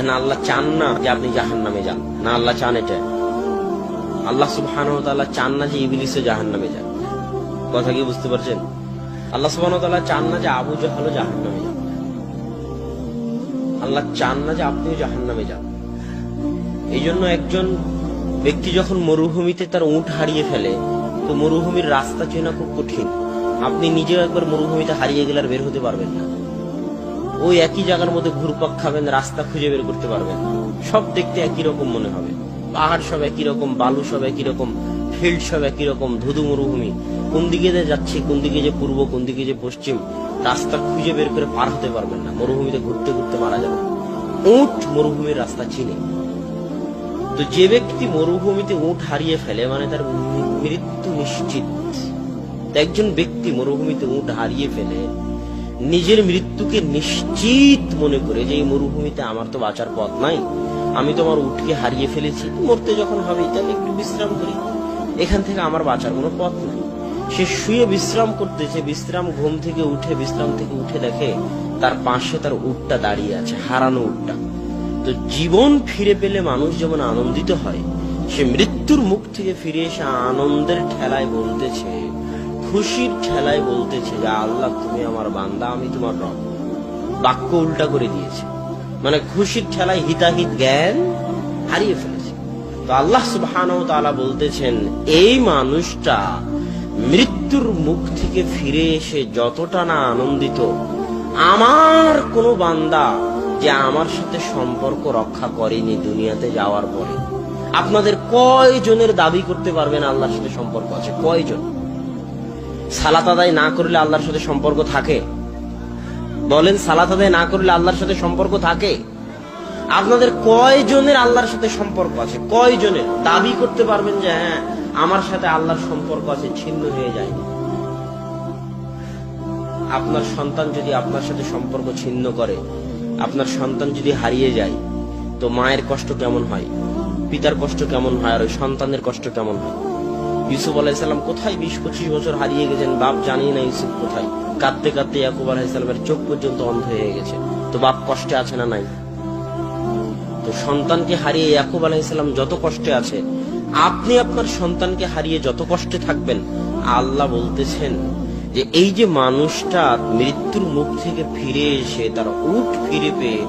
না আল্লাহ চান না যে আপনি জাহান্নামে যান, না আল্লাহ চান এটা। আল্লাহ সুবহানাহু ওয়া তাআলা চান না যে ইবলিসও জাহান্নামে যান। কথা কি বুঝতে পারছেন? আল্লাহ সুবহানাহু ওয়া তাআলা চান না যে আবু জাহলও জাহান্নামে যান। আল্লাহ চান না যে আপনিও জাহান্নামে যান। এই জন্য একজন ব্যক্তি যখন মরুভূমিতে তার উট হারিয়ে ফেলে, তো মরুভূমির রাস্তা চেনা খুব কঠিন। আপনি নিজেও একবার মরুভূমিতে হারিয়ে গেলে আর বের হতে পারবেন না। ওই একই জায়গার মধ্যে ঘুরপাক খাবেন, রাস্তা খুঁজে বের করতে পারবেন। সব দেখতে একই রকম মনে হবে, পাহাড় সব একই রকম, বালু সব একই রকম, ফিল্ড সব একই রকম, ধুধু মরুভূমি। কোন দিকে যে যাচ্ছি, কোন দিকে যে পূর্ব, কোন দিকে যে পশ্চিম, রাস্তা খুঁজে বের করে পার হতে পারবেন না। মরুভূমিতে ঘুরতে ঘুরতে মারা যাবে। উট মরুভূমির রাস্তা চিনে। তো যে ব্যক্তি মরুভূমিতে উট হারিয়ে ফেলে মানে তার মৃত্যু নিশ্চিত। একজন ব্যক্তি মরুভূমিতে উট হারিয়ে ফেলে নিজের মৃত্যুকে নিশ্চিত মনে করে যে এই মরুভূমিতে আমার তো বাঁচার পথ নাই, আমি তো আমার উটকে হারিয়ে ফেলেছি, মরতে যখন হবে তাহলে একটু বিশ্রাম করি, এখান থেকে আমার বাঁচার কোনো পথ নাই। সে শুয়ে বিশ্রাম করতেছে, ঘুম থেকে উঠে বিশ্রাম থেকে উঠে দেখে তার পাশে তার উটটা দাঁড়িয়ে আছে, হারানো উটটা। তো জীবন ফিরে পেলে মানুষ যেমন আনন্দিত হয়, সে মৃত্যুর মুখ থেকে ফিরে এসে আনন্দের ঠেলায় বলতেছে, খুশির ঠেলায় বলতেছে যে আল্লাহ তুমি আমার বান্দা, আমি তোমার রব। বাক্য উল্টা করে দিয়েছে, মানে খুশির ঠেলায় হিতাহিত জ্ঞান হারিয়ে ফেলেছে। তো আল্লাহ সুবহানাহু ওয়া তাআলা বলতেছেন এই মানুষটা মৃত্যুর মুখ থেকে ফিরে এসে যতটা না আনন্দিত, আমার কোন বান্দা যে আমার সাথে সম্পর্ক রক্ষা করেনি দুনিয়াতে যাওয়ার পরে। আপনাদের কয়জনের দাবি করতে পারবেন আল্লাহর সাথে সম্পর্ক আছে? কয়জন? সালাত আদায় না করলে আল্লাহর সাথে সম্পর্ক থাকে? বলেন, সালাত আদায় না করলে আল্লাহর সাথে সম্পর্ক থাকে? আপনাদের কয়জনের আল্লাহর সাথে সম্পর্ক আছে? কয়জনের দাবি করতে পারবেন যে হ্যাঁ আমার সাথে আল্লাহর সম্পর্ক আছে, ছিন্ন হয়ে যায়নি? আপনার সন্তান যদি আপনার সাথে সম্পর্ক ছিন্ন করে, আপনার সন্তান যদি হারিয়ে যায়, তো মায়ের কষ্ট কেমন হয়, পিতার কষ্ট কেমন হয়, আর ওই সন্তানের কষ্ট কেমন হয়? ইউসুফ আলাইহিস সালাম কোথায় 20-25 বছর হারিয়ে গেছেন, বাপ জানি না ইউসুফ কোথায়। কাঁদতে কাঁদতে ইয়াকুব আলাইহিস সালামের চোখ পর্যন্ত অন্ধ হয়ে গেছে। তো বাপ কষ্টে আছে না নাই? তো সন্তানকে হারিয়ে ইয়াকুব আলাইহিস সালাম যত কষ্টে আছে, আপনি আপনার সন্তানকে হারিয়ে যত কষ্টে থাকবেন, আল্লাহ বলতেছেন যে এই যে মানুষটা মৃত্যুর মুখ থেকে ফিরে এসে তার উট ফিরে পেয়ে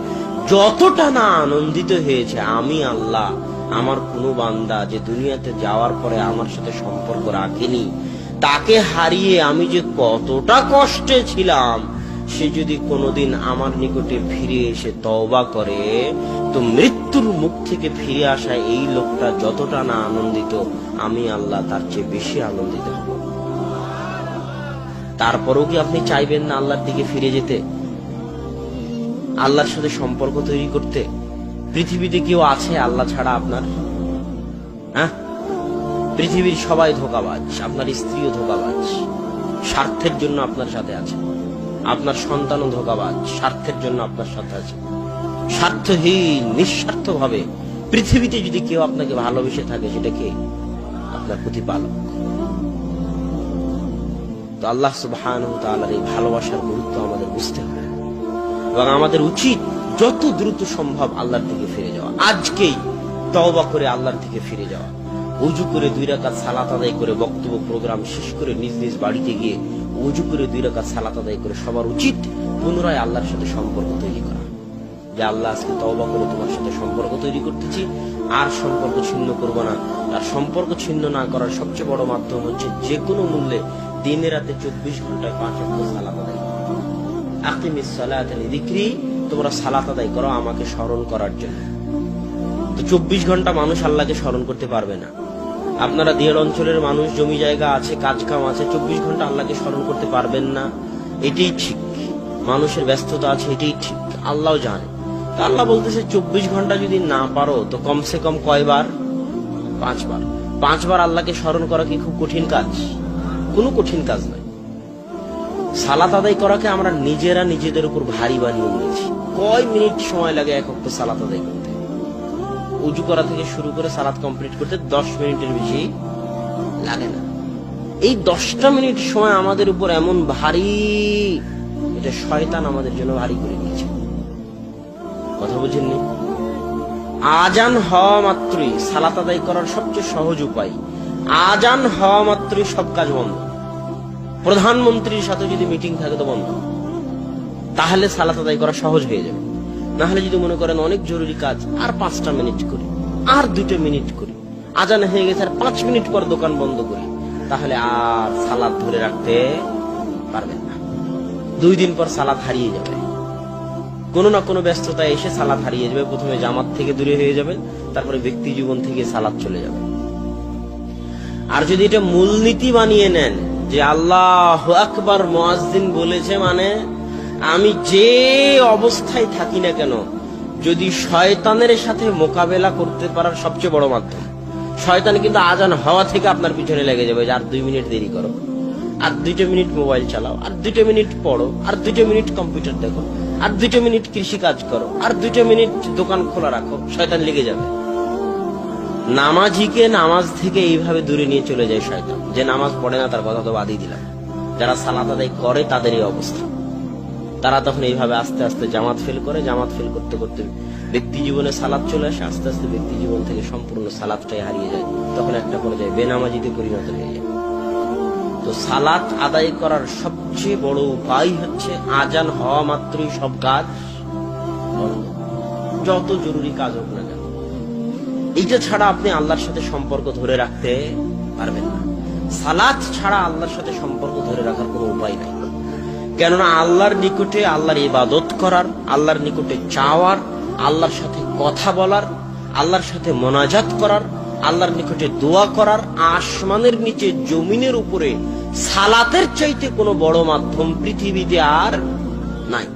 যতটা না আনন্দিত হয়েছে, আমি আল্লাহ আমার কোনো বান্দা যে দুনিয়াতে যাওয়ার পরে আমার সাথে সম্পর্ক রাখেনি, তাকে হারিয়ে আমি যে কতটা কষ্টে ছিলাম, সে যদি কোনোদিন আমার নিকটে ফিরে এসে তওবা করে, তো মৃত্যুর মুখ থেকে ফিরে আসা এই লোকটা যতটা না আনন্দিত, আমি আল্লাহ তার চেয়ে বেশি আনন্দিত হব। তারপরেও কি আপনি চাইবেন না আল্লাহর দিকে ফিরে যেতে, আল্লাহর সাথে সম্পর্ক তৈরি করতে? পৃথিবীতে কেউ আছে আল্লাহ ছাড়া আপনার? হ্যাঁ, পৃথিবীর সবাই ধোঁকাবাজ, আপনার স্ত্রীও ধোঁকাবাজ, স্বার্থের জন্য আপনার সাথে আছে। আপনার সন্তানও ধোঁকাবাজ, স্বার্থের জন্য আপনার সাথে আছে। স্বার্থহীন, নিঃস্বার্থ ভাবে পৃথিবীতে যদি কেউ আপনাকে ভালোবেসে থাকে, সেটা কে? আপনার প্রতিপালক। তো আল্লাহ সুবহানাহু ওয়া তাআলার এই ভালোবাসার গুরুত্ব আমাদের বুঝতে হবে এবং আমাদের উচিত যত দ্রুত সম্ভব আল্লাহর দিকে ফিরে যাওয়া। আজকেই তওবা করে আল্লাহর দিকে ফিরে যাওয়া, ওযু করে 2 রাকাত সালাত আদায় করে, বক্তব্য প্রোগ্রাম শেষ করে নিজ নিজ বাড়িতে গিয়ে ওযু করে 2 রাকাত সালাত আদায় করে সবার উচিত পুনরায় আল্লাহর সাথে সম্পর্ক তৈরি করা। যে আল্লাহ আজকে তওবা করে তোমার সাথে সম্পর্ক তৈরি করতেছি, আর সম্পর্ক ছিন্ন করব না। আর সম্পর্ক ছিন্ন না করার সবচেয়ে বড় মাধ্যম হচ্ছে যে কোনো মূল্যে দিনে রাতে 24 ঘন্টায় 5 ওয়াক্ত সালাত আদায় করা। আকিমিস সালাতা লিযিকরি, তোমরা সালাত আদায় করো আমাকে স্মরণ করার জন্য। তো 24 ঘন্টা মানুষ আল্লাহকে স্মরণ করতে পারবে না। আপনারা দেড় অঞ্চলের মানুষ, জমি জায়গা আছে, কাজ কাম আছে, 24 ঘন্টা আল্লাহকে স্মরণ করতে পারবেন না, এটাই ঠিক। মানুষের ব্যস্ততা আছে, এটাই ঠিক, আল্লাহও জানে। তো আল্লাহ বলতেছে 24 ঘন্টা যদি না পারো তো কমসে কম কয়বার? 5 বার। 5 বার আল্লাহকে স্মরণ করা কি খুব কঠিন কাজ? কোনো কঠিন কাজ নয়। সালাত আদায় করাকে আমরা নিজেরা নিজেদের উপর ভারী বানিয়ে নিয়েছি। কয় মিনিট সময় লাগে এক ওয়াক্ত সালাত আদায় করতে? ওযু করা থেকে শুরু করে সালাত কমপ্লিট করতে 10 মিনিটের বেশি লাগে না। এই 10টা মিনিট সময় আমাদের উপর এমন ভারী, এটা শয়তান আমাদের জন্য ভারী করে দিয়েছে। কথা বুঝেননি? আজান হওয়া মাত্রই সালাত আদায় করার সবচেয়ে সহজ উপায়, আজান হওয়া মাত্রই সব কাজ বন্ধ। প্রধানমন্ত্রীর সাথে যদি মিটিং থাকে তো বন্ধ, তাহলে সালাত আদায় করা সহজ হয়ে যাবে। না হলে যদি মনে করেন অনেক জরুরি কাজ, আর 5টা মিনিট করি, আর 2 মিনিট করি, আজান হয়ে গেছে আর 5 মিনিট পর দোকান বন্ধ করি, তাহলে আর সালাত ধরে রাখতে পারবেন না। 2 দিন পর সালাত হারিয়ে যাবে, কোনো না কোনো ব্যস্ততায় এসে সালাত হারিয়ে যাবে। প্রথমে জামাত থেকে দূরে হয়ে যাবেন, তারপরে ব্যক্তি জীবন থেকে সালাত চলে যাবে। আর যদি এটা মূলনীতি বানিয়ে নেন যে আল্লাহু আকবার মুয়াজ্জিন বলেছে মানে আমি যে অবস্থায় থাকি না কেন, যদি শয়তানের সাথে মোকাবেলা করতে পারার সবচেয়ে বড় মাধ্যম, শয়তান কিন্তু আজান হওয়া থেকে আপনার পিছনে লেগে যাবে যে আর 2 মিনিট দেরি করো, আর 2 মিনিট মোবাইল চালাও, আর 2 মিনিট পড়ো, আর 2 মিনিট কম্পিউটার দেখো, আর 2 মিনিট কৃষি কাজ করো, আর 2 মিনিট দোকান খোলা রাখো, শয়তান লেগে যাবে। নামাজিকে নামাজ থেকে এইভাবে দূরে নিয়ে চলে যায় শয়তান। যে নামাজ পড়ে না তার কথা তো বাদই দিলাম, যারা সালাত আদায় করে তাদের এই অবস্থা। তারা তখন এইভাবে আস্তে আস্তে জামাত ফেল করে, জামাত ফেল করতে করতে ব্যক্তি জীবনে সালাত চলে আসে, আস্তে আস্তে ব্যক্তি জীবন থেকে সম্পূর্ণ সালাতটাই হারিয়ে যায়, তখন একটা পর্যায়ে বেনামাজিতে পরিণত হয়ে যায়। তো সালাত আদায় করার সবচেয়ে বড় উপায় হচ্ছে আজান হওয়া মাত্রই সব কাজ বন্ধ, যত জরুরি কাজ হোক না কেন। এইটা ছাড়া আপনি আল্লাহর সাথে সম্পর্ক ধরে রাখতে পারবেন না। সালাত ছাড়া আল্লাহর সাথে সম্পর্ক ধরে রাখার কোনো উপায় নাই। কেননা আল্লাহর নিকটে আল্লাহর ইবাদত করার, আল্লাহর নিকটে চাওয়ার, আল্লাহর সাথে কথা বলার, আল্লাহর সাথে মোনাজাত করার, আল্লাহর নিকটে দোয়া করার, আসমানের নিচে জমিনের উপরে সালাতের চাইতে কোনো বড় মাধ্যম পৃথিবীতে আর নাই।